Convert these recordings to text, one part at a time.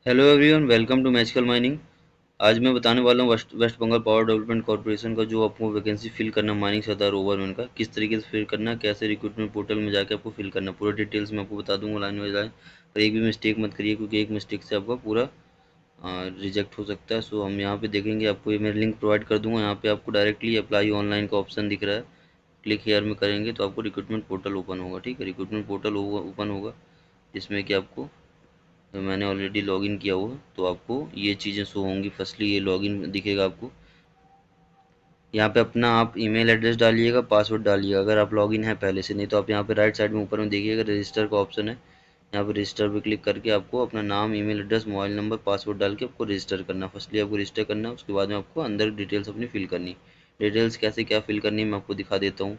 Hello everyone, welcome to magical mining. आज मैं बताने वाला हूँ west West Bengal power development corporation का जो आपको वैकेंसी फिल करना माइनिंग सरदार ओवरमैन का किस तरीके से फिल करना, कैसे रिक्रूटमेंट पोर्टल में जाके आपको फिल करना, पूरा डिटेल्स मैं आपको बता दूंगा लाइन बाई लाइन। पर एक भी मिस्टेक मत करिए क्योंकि एक मिस्टेक से आपका पूरा रिजेक्ट हो सकता है। सो हम यहाँ पे देखेंगे, आपको ये मैं लिंक प्रोवाइड कर दूंगा। यहाँ पे आपको डायरेक्टली अप्लाई ऑनलाइन का ऑप्शन दिख रहा है, क्लिक हेयर में करेंगे तो आपको रिक्रूटमेंट पोर्टल ओपन होगा। ठीक है, रिक्रूटमेंट पोर्टल ओपन होगा जिसमें कि आपको तो मैंने ऑलरेडी लॉगिन किया हुआ है, तो आपको ये चीज़ें शो होंगी। फर्स्टली ये लॉगिन दिखेगा आपको। यहाँ पे अपना आप ईमेल एड्रेस डालिएगा, पासवर्ड डालिएगा अगर आप लॉगिन है पहले से। नहीं तो आप यहाँ पे राइट साइड में ऊपर में देखिएगा रजिस्टर का ऑप्शन है, यहाँ पे रजिस्टर पे क्लिक करके आपको अपना नाम, email address, mobile number, password डाल के आपको रजिस्टर करना। फर्स्टली आपको रजिस्टर करना है, उसके बाद में आपको अंदर डिटेल्स अपनी फिल करनी। डिटेल्स कैसे क्या फिल करनी है मैं आपको दिखा देता हूँ।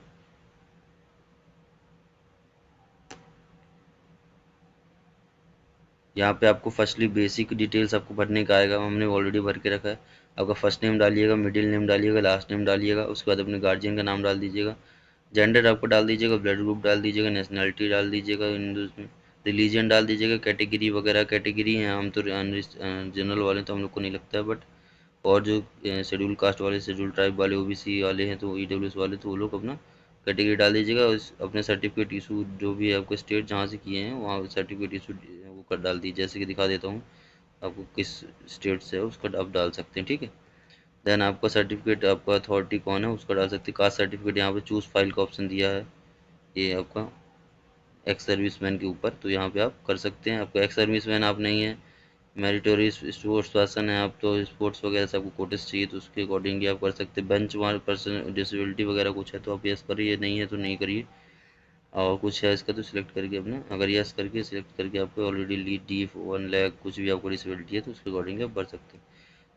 यहाँ पे आपको फर्स्टली बेसिक डिटेल्स आपको भरने का आएगा, हमने ऑलरेडी भर के रखा है। आपका फर्स्ट नेम डालिएगा, मिडिल नेम डालिएगा, लास्ट नेम डालिएगा, उसके बाद अपने गार्जियन का नाम डाल दीजिएगा। जेंडर आपको डाल दीजिएगा, ब्लड ग्रुप डाल दीजिएगा, नेशनैलिटी डाल दीजिएगा, हिंदू में रिलीजन डाल दीजिएगा, कैटेगरी वगैरह कैटेगरी हैं। हम तो जनरल वाले तो हम लोग को नहीं लगता है, बट और जो शेड्यूल कास्ट वाले, शेड्यूल ट्राइब वाले, ओबीसी वाले हैं तो ईडब्ल्यूएस वाले, तो वो लोग अपना कैटेगरी डाल दीजिएगा। अपने सर्टिफिकेट इशू जो भी है आपको स्टेट जहाँ से किए हैं वहाँ सर्टिफिकेट इशू वो कर डाल दीजिए। जैसे कि दिखा देता हूँ आपको किस स्टेट से है, उसका आप डाल सकते हैं। ठीक है, देन आपका सर्टिफिकेट, आपका अथॉरिटी कौन है उसका डाल सकते हैं। कास्ट सर्टिफिकेट यहाँ पे चूज़ फाइल का ऑप्शन दिया है, ये आपका एक्स सर्विसमैन के ऊपर, तो यहाँ पे आप कर सकते हैं। आपका एक्स सर्विसमैन आप नहीं है, मेरिटोरी स्पोर्ट्स पर्सन है आप, तो स्पोर्ट्स वगैरह से आपको कोटेस चाहिए तो उसके अकॉर्डिंगली आप कर सकते हैं। बेंच मार्क पर्सन डिसेबिलिटी वगैरह कुछ है तो आप यस करिए, नहीं है तो नहीं करिए। और कुछ है इसका तो सिलेक्ट करके अपना, अगर यस करके सिलेक्ट करके आपको ऑलरेडी लीड डी 1 लाख कुछ भी आपको डिसेबिलिटी है तो उसके अकॉर्डिंगली आप भर सकते हैं।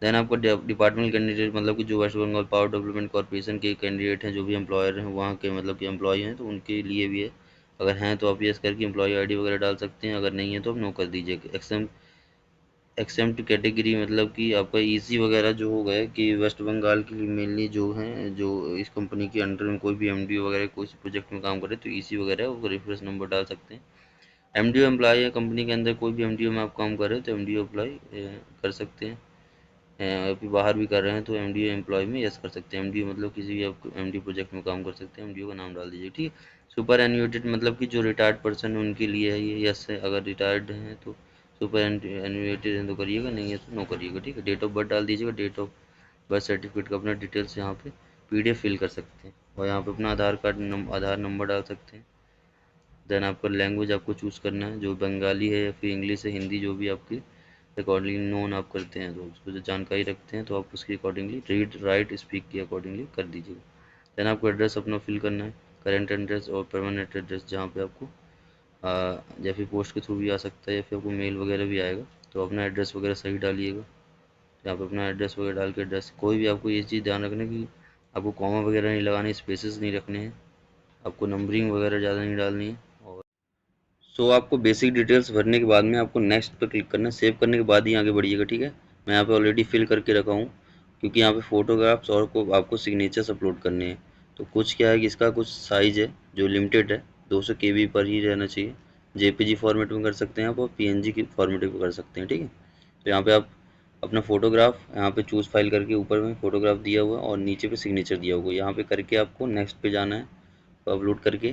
देन आपको डिपार्टमेंट कैंडिडेट, मतलब कि जो West Bengal power development corporation के कैंडिडेट हैं, जो भी एम्प्लॉयर हैं वहाँ के, मतलब कि एम्प्लॉय हैं, तो उनके लिए भी है। अगर हैं तो आप यस करके एम्प्लॉय आईडी वगैरह डाल सकते हैं, अगर नहीं है तो आप नो कर दीजिए। एक्सेम्प्ट कैटेगरी, मतलब कि आपका ईसी वगैरह जो हो गया कि वेस्ट बंगाल के लिए मेनली जो हैं, जो इस कंपनी के अंडर में कोई भी एमडीओ वगैरह कोई प्रोजेक्ट में काम करे तो ईसी वगैरह वो रेफरेंस नंबर डाल सकते हैं। एमडीओ एम्प्लॉय है कंपनी के अंदर, कोई भी एमडीओ में आप काम कर रहे हो तो एमडीओ अप्लाई कर सकते हैं। अभी बाहर भी कर रहे हैं तो एमडीओ एम्प्लॉय में यस कर सकते हैं। एमडीओ मतलब किसी भी आप एमडी प्रोजेक्ट में काम कर सकते हैं, एमडीओ का नाम डाल दीजिए। ठीक है, सुपर एन्यूटेड मतलब कि जो रिटायर्ड पर्सन है उनके लिए है ये, यस है। अगर रिटायर्ड हैं तो सुपर एन्यूटेड है तो करिएगा, नहीं है तो नो करिएगा। ठीक है, डेट ऑफ बर्थ डाल दीजिएगा, डेट ऑफ बर्थ सर्टिफिकेट का अपना डिटेल्स यहाँ पे पीडीएफ फिल कर सकते हैं, और यहाँ पे अपना आधार कार्ड आधार नंबर डाल सकते हैं। देन आपका लैंग्वेज आपको चूज़ करना है, जो बंगाली है या फिर इंग्लिश है, हिंदी, जो भी आपकी अकॉर्डिंगली नोन आप करते हैं तो उसको जो जानकारी रखते हैं तो आप उसके अकॉर्डिंगली रीड राइट स्पीक के अकॉर्डिंगली कर दीजिएगा। देन आपको एड्रेस अपना फिल करना है, करेंट एड्रेस और परमानेंट एड्रेस, जहाँ पे आपको या फिर पोस्ट के थ्रू भी आ सकता है या फिर आपको मेल वगैरह भी आएगा, तो अपना एड्रेस वगैरह सही डालिएगा। यहाँ पे अपना एड्रेस वगैरह डाल के एड्रेस, कोई भी आपको ये चीज़ ध्यान रखना कि आपको कॉमा वगैरह नहीं लगाने, स्पेसेस नहीं रखने हैं, आपको नंबरिंग वगैरह ज़्यादा नहीं डालनी है। और सो आपको बेसिक डिटेल्स भरने के बाद में आपको नेक्स्ट पर क्लिक करना है, सेव करने के बाद ही आगे बढ़िएगा। ठीक है, मैं यहाँ पे ऑलरेडी फिल करके रखा हूँ क्योंकि यहाँ पे फ़ोटोग्राफ्स और को आपको सिग्नेचर्स अपलोड करने हैं। तो कुछ क्या है कि इसका कुछ साइज़ है जो लिमिटेड है, 200 KB पर ही रहना चाहिए। जेपीजी फॉर्मेट में कर सकते हैं आप, और पीएनजी की फॉर्मेट में कर सकते हैं। ठीक है, तो यहाँ पे आप अपना फ़ोटोग्राफ यहाँ पे चूज़ फाइल करके ऊपर में फ़ोटोग्राफ दिया हुआ है और नीचे पे सिग्नेचर दिया हुआ है, यहाँ पे करके आपको नेक्स्ट पे जाना है, तो अपलोड करके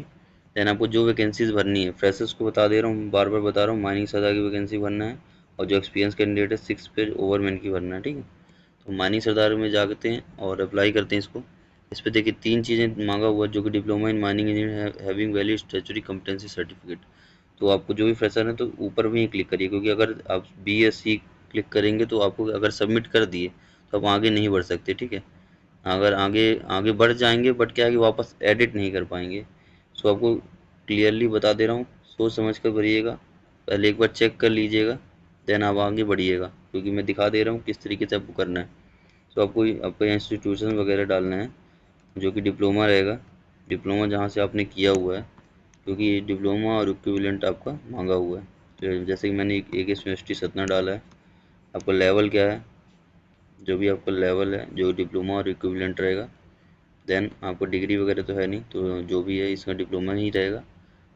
देन आपको जो वैकेंसीज़ भरनी है, फ्रेशर्स को बता दे रहा हूँ, बार बार बता रहा हूँ, माइनिंग सरदार की वैकेंसी भरना है, और जो एक्सपीरियंस कैंडिडेट है 6 पे ओवरमैन की भरना है। ठीक है, तो माइनिंग सरदार में जाते हैं और अप्लाई करते हैं इसको। इस पर देखिए 3 चीज़ें मांगा हुआ है, जो कि diploma in mining engineer having valid statutory competency certificate. तो आपको जो भी फ्रेशर है तो ऊपर में ही क्लिक करिए, क्योंकि अगर आप बी एस सी क्लिक करेंगे तो आपको अगर सबमिट कर दिए तो आप आगे नहीं बढ़ सकते। ठीक है, अगर आगे आगे बढ़ जाएंगे बट क्या है कि वापस एडिट नहीं कर पाएंगे। सो आपको क्लियरली बता दे रहा हूँ, सोच समझ कर भरिएगा, पहले एक बार चेक कर लीजिएगा, देन आप आगे बढ़िएगा, क्योंकि मैं दिखा दे रहा हूँ किस तरीके से आपको करना है। सो आपको आपका इंस्टीट्यूशन वगैरह डालना है, जो कि डिप्लोमा रहेगा, डिप्लोमा जहाँ से आपने किया हुआ है, क्योंकि डिप्लोमा और इक्विवेलेंट आपका मांगा हुआ है। तो जैसे कि मैंने एक यूनिवर्सिटी सतना डाला है, आपका लेवल क्या है, जो भी आपका लेवल है जो डिप्लोमा और इक्विवेलेंट रहेगा। देन आपको डिग्री वगैरह तो है नहीं, तो जो भी है इसका डिप्लोमा ही रहेगा।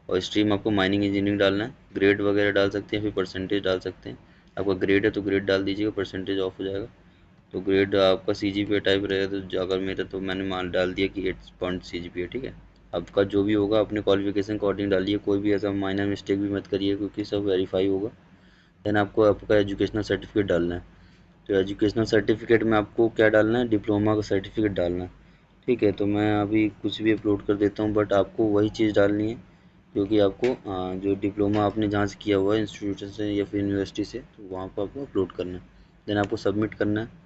और स्ट्रीम आपको माइनिंग इंजीनियरिंग डालना है, ग्रेड वगैरह डाल सकते हैं, फिर परसेंटेज डाल सकते हैं। आपका ग्रेड है तो ग्रेड डाल दीजिएगा, परसेंटेज ऑफ हो जाएगा। तो ग्रेड आपका CGPA टाइप रहेगा, तो अगर मेरा तो मैंने मान डाल दिया कि 8 पॉइंट CGPA, ठीक है। आपका जो भी होगा अपने क्वालिफिकेशन अकॉर्डिंग डालिए, कोई भी ऐसा माइनर मिस्टेक भी मत करिए क्योंकि सब वेरीफाई होगा। देन आपको आपका एजुकेशनल सर्टिफिकेट डालना है। तो एजुकेशनल सर्टिफिकेट में आपको क्या डालना है, डिप्लोमा का सर्टिफिकेट डालना है, ठीक है। तो मैं अभी कुछ भी अपलोड कर देता हूँ, बट आपको वही चीज़ डालनी है क्योंकि आपको जो डिप्लोमा आपने जहाँ से किया हुआ है इंस्टीट्यूशन से या फिर यूनिवर्सिटी से, तो वहाँ पर आपको अपलोड करना है। देन आपको सबमिट करना है।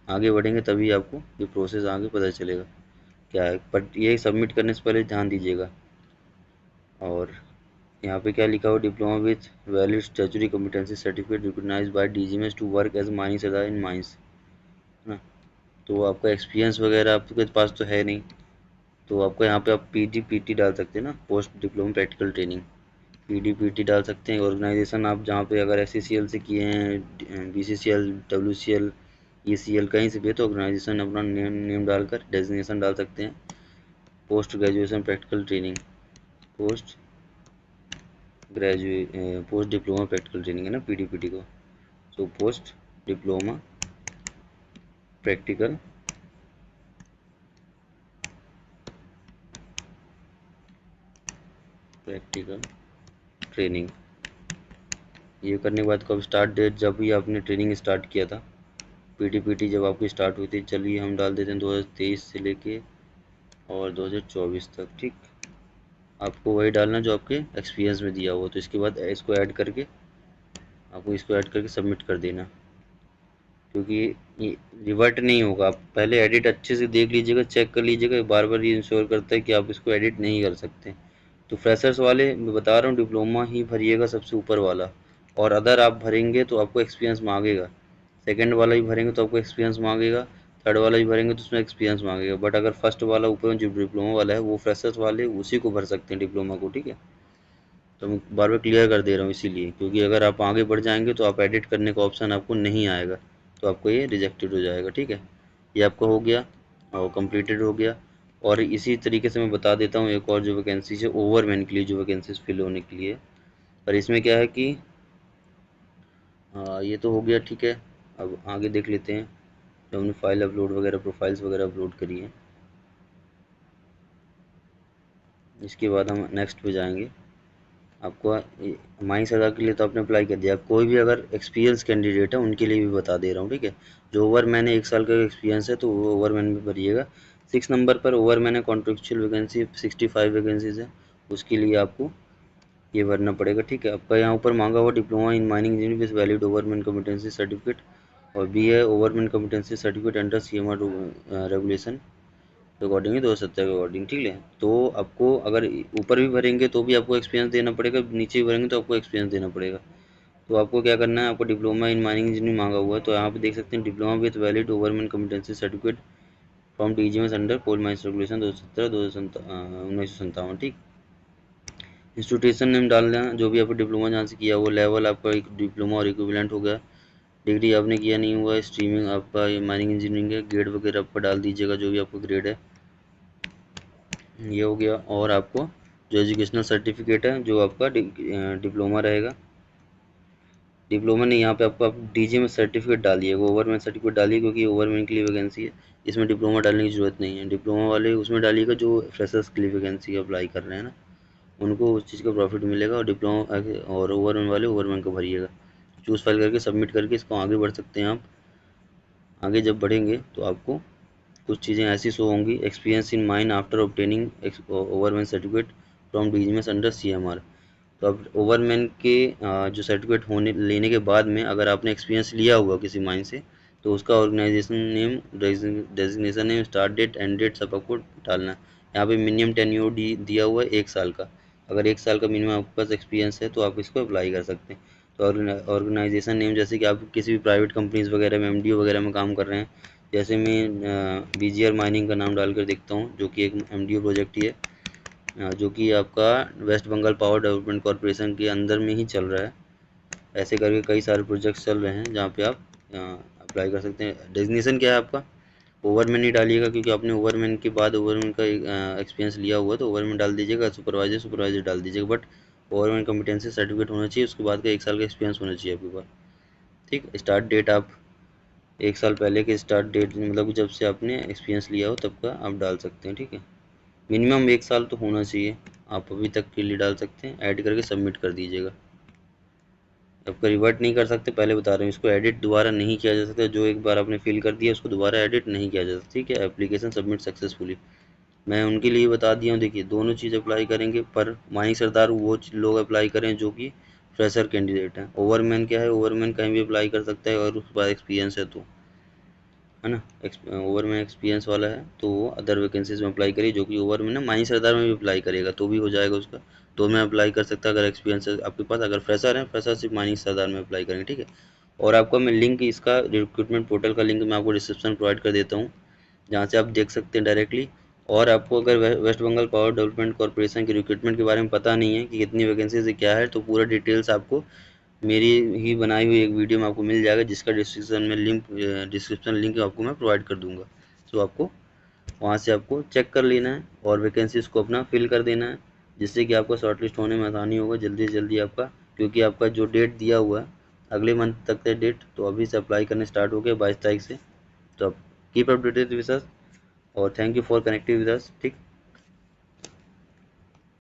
आगे बढ़ेंगे तभी आपको ये प्रोसेस आगे पता चलेगा क्या है, बट ये सबमिट करने से पहले ध्यान दीजिएगा। और यहाँ पे क्या लिखा हुआ, diploma with valid statutory competency certificate recognised by DGMS to work as mining sardar in mines, है ना। तो आपका एक्सपीरियंस वगैरह आपके पास तो है नहीं, तो आपको यहाँ पे आप PDPT डाल सकते हैं ना, post diploma practical training, PDPT डाल सकते हैं। ऑर्गेनाइजेशन आप जहाँ पे अगर SCCL से किए हैं, BCCL, WCL, ECL कहीं से भी है तो ऑर्गेनाइजेशन अपना नेम डालकर डेजिग्नेशन डाल सकते हैं। Post graduation practical training, post post diploma practical training है ना PDPT को। So post diploma practical practical training, ये करने के बाद कब स्टार्ट डेट, जब भी आपने ट्रेनिंग स्टार्ट किया था, PDPT जब आपकी स्टार्ट हुई थी, चलिए हम डाल देते हैं 2023 से लेके और 2024 तक, ठीक। आपको वही डालना जो आपके एक्सपीरियंस में दिया हुआ, तो इसके बाद इसको ऐड करके आपको इसको ऐड करके सबमिट कर देना, क्योंकि ये रिवर्ट नहीं होगा। आप पहले एडिट अच्छे से देख लीजिएगा, चेक कर लीजिएगा, बार बार ये इंश्योर करता है कि आप इसको एडिट नहीं कर सकते। तो फ्रेशर्स वाले मैं बता रहा हूँ डिप्लोमा ही भरिएगा सबसे ऊपर वाला, और अदर आप भरेंगे तो आपको एक्सपीरियंस मांगेगा। सेकंड वाला भी भरेंगे तो आपको एक्सपीरियंस मांगेगा, थर्ड वाला भी भरेंगे तो उसमें एक्सपीरियंस मांगेगा। बट अगर फर्स्ट वाला ऊपर में जो डिप्लोमा वाला है वो फ्रेशर्स वाले उसी को भर सकते हैं डिप्लोमा को, ठीक है। तो मैं बार बार क्लियर कर दे रहा हूँ इसीलिए, क्योंकि अगर आप आगे बढ़ जाएंगे तो आप एडिट करने का ऑप्शन आपको नहीं आएगा, तो आपको ये रिजेक्टेड हो जाएगा, ठीक है। ये आपका हो गया और कंप्लीटेड हो गया। और इसी तरीके से मैं बता देता हूँ एक और जो वैकेंसी है ओवरमैन के लिए, जो वैकेंसीज फिल होने के लिए। पर इसमें क्या है कि ये तो हो गया, ठीक है। अब आगे देख लेते हैं, जो हमने फाइल अपलोड वगैरह प्रोफाइल्स वगैरह अपलोड करी है, इसके बाद हम नेक्स्ट पे जाएंगे। आपको माई सगा के लिए तो आपने अप्लाई कर दिया, कोई भी अगर एक्सपीरियंस कैंडिडेट है उनके लिए भी बता दे रहा हूँ, ठीक है। जो ओवरमैन है 1 साल का एक्सपीरियंस है तो वो ओवरमैन में भरिएगा। 6 नंबर पर ओवरमैन है, कॉन्ट्रेक्चुअल वैकेंसी 65 वैकेंसीज है, उसके लिए आपको ये भरना पड़ेगा, ठीक है। आपका यहाँ ऊपर मांगा हुआ diploma in mining engineering with valid overman competency certificate, और बी है ओवरमैन competency certificate under CMR regulation accordingly 270 के अकॉर्डिंग, ठीक है। तो आपको अगर ऊपर भी भरेंगे तो भी आपको एक्सपीरियंस देना पड़ेगा, नीचे भी भरेंगे तो आपको एक्सपीरियंस देना पड़ेगा। तो आपको क्या करना है, आपको डिप्लोमा इन माइनिंग इंजीनियरिंग मांगा हुआ है, तो यहाँ पे देख सकते हैं diploma with valid overman competency certificate from DGMS under coal mines regulation 1957, ठीक। इंस्टीट्यूशन नेम डालना है, जो भी आपको डिप्लोमा जहाँ से किया वो लेवल आपका एक डिप्लोमा और इक्विवेलेंट हो गया। डिग्री आपने किया नहीं हुआ, स्ट्रीमिंग आपका माइनिंग इंजीनियरिंग है, ग्रेड वगैरह आपका डाल दीजिएगा जो भी आपका ग्रेड है, ये हो गया। और आपको जो एजुकेशनल सर्टिफिकेट है जो आपका डिप्लोमा रहेगा, डिप्लोमा नहीं, यहाँ पे आपको आप DG में सर्टिफिकेट डालिएगा, ओवरमैन सर्टिफिकेट डालिए क्योंकि ओवरमैन के लिए वैकेंसी है, इसमें डिप्लोमा डालने की ज़रूरत नहीं है। डिप्लोमा वाले उसमें डालिएगा जो फ्रेशर्स के लिए वैकेंसी अप्लाई कर रहे हैं ना, उनको उस चीज़ का प्रॉफिट मिलेगा। और डिप्लोमा और ओवरमैन वाले ओवरमैन को भरिएगा। चूज़ फाइल करके सबमिट करके इसको आगे बढ़ सकते हैं आप। आगे जब बढ़ेंगे तो आपको कुछ चीज़ें ऐसी शो होंगी, experience in mine after obtaining ओवरमैन certificate from DGMS under CMR। तो अब ओवरमैन के जो सर्टिफिकेट होने लेने के बाद में अगर आपने एक्सपीरियंस लिया हुआ किसी माइन से, तो उसका organisation name, designation name, start date, end date सब आपको डालना है। यहाँ पे मिनिमम टेन्योर दिया हुआ है 1 साल का, अगर 1 साल का मिनिमम आपके पास एक्सपीरियंस है तो आप इसको अप्लाई कर सकते हैं। तो ऑर्गेनाइजेशन नेम, जैसे कि आप किसी भी प्राइवेट कंपनीज वगैरह में MDO वगैरह में काम कर रहे हैं, जैसे मैं BGR माइनिंग का नाम डालकर देखता हूँ जो कि एक MDO प्रोजेक्ट ही है, जो कि आपका West Bengal power development corporation के अंदर में ही चल रहा है। ऐसे करके कई सारे प्रोजेक्ट्स चल रहे हैं जहाँ पे आप अप्लाई कर सकते हैं। डेजिग्नेशन क्या है आपका, ओवरमैन ही डालिएगा क्योंकि आपने ओवरमैन के बाद ओवरमैन का एक्सपीरियंस लिया हुआ है, तो ओवरमैन डाल दीजिएगा। सुपरवाइजर सुपरवाइजर डाल दीजिएगा, बट ओवरमैन कॉम्पिटेंसी सर्टिफिकेट होना चाहिए, उसके बाद का 1 साल का एक्सपीरियंस होना चाहिए आपके पास। ठीक। स्टार्ट डेट आप 1 साल पहले के स्टार्ट डेट मतलब जब से आपने एक्सपीरियंस लिया हो तब का आप डाल सकते हैं। ठीक है, मिनिमम 1 साल तो होना चाहिए। आप अभी तक के लिए डाल सकते हैं, ऐड करके सबमिट कर दीजिएगा। आपका रिवर्ट नहीं कर सकते, पहले बता रहे हैं, इसको एडिट दोबारा नहीं किया जा सकता। जो एक बार आपने फिल कर दिया उसको दोबारा एडिट नहीं किया जा सकता। ठीक है, एप्लीकेशन सबमिट सक्सेसफुली, मैं उनके लिए बता दिया हूँ। देखिए दोनों चीज़ अप्लाई करेंगे, पर माही सरदार वो लोग अप्लाई करें जो कि फ्रेशर कैंडिडेट हैं। ओवरमैन क्या है, ओवरमैन कहीं भी अप्लाई कर सकता है और उसके बाद एक्सपीरियंस है तो, है ना, ओवरमैन एक्सपीरियंस वाला है तो वो अदर वैकेंसीज में अप्लाई करिए। जो कि ओवरमैन है माही सरदार में भी अप्लाई करेगा तो भी हो जाएगा उसका, तो मैं अप्लाई कर सकता अगर एक्सपीरियंस है आपके पास। अगर फ्रेशर है, फ्रेशर सिर्फ माही सरदार में अप्लाई करेंगे। ठीक है, और आपको मैं लिंक इसका रिक्रूटमेंट पोर्टल का लिंक मैं आपको डिस्क्रिप्शन प्रोवाइड कर देता हूँ, जहाँ से आप देख सकते हैं डायरेक्टली। और आपको अगर West Bengal power development corporation के रिक्रूटमेंट के बारे में पता नहीं है कि कितनी वैकेंसीज क्या है, तो पूरा डिटेल्स आपको मेरी ही बनाई हुई एक वीडियो में आपको मिल जाएगा, जिसका डिस्क्रिप्शन लिंक आपको मैं प्रोवाइड कर दूंगा। तो आपको वहाँ से आपको चेक कर लेना है और वैकेंसीज को अपना फिल कर देना है, जिससे कि आपको शॉर्टलिस्ट होने में आसानी होगा जल्दी से जल्दी आपका। क्योंकि आपका जो डेट दिया हुआ है अगले मंथ तक है डेट, तो अभी से अप्लाई करने स्टार्ट हो गया 22 तारीख से। तो आप कीप अपडेटेड विद अस और thank you for connecting with us. ठीक।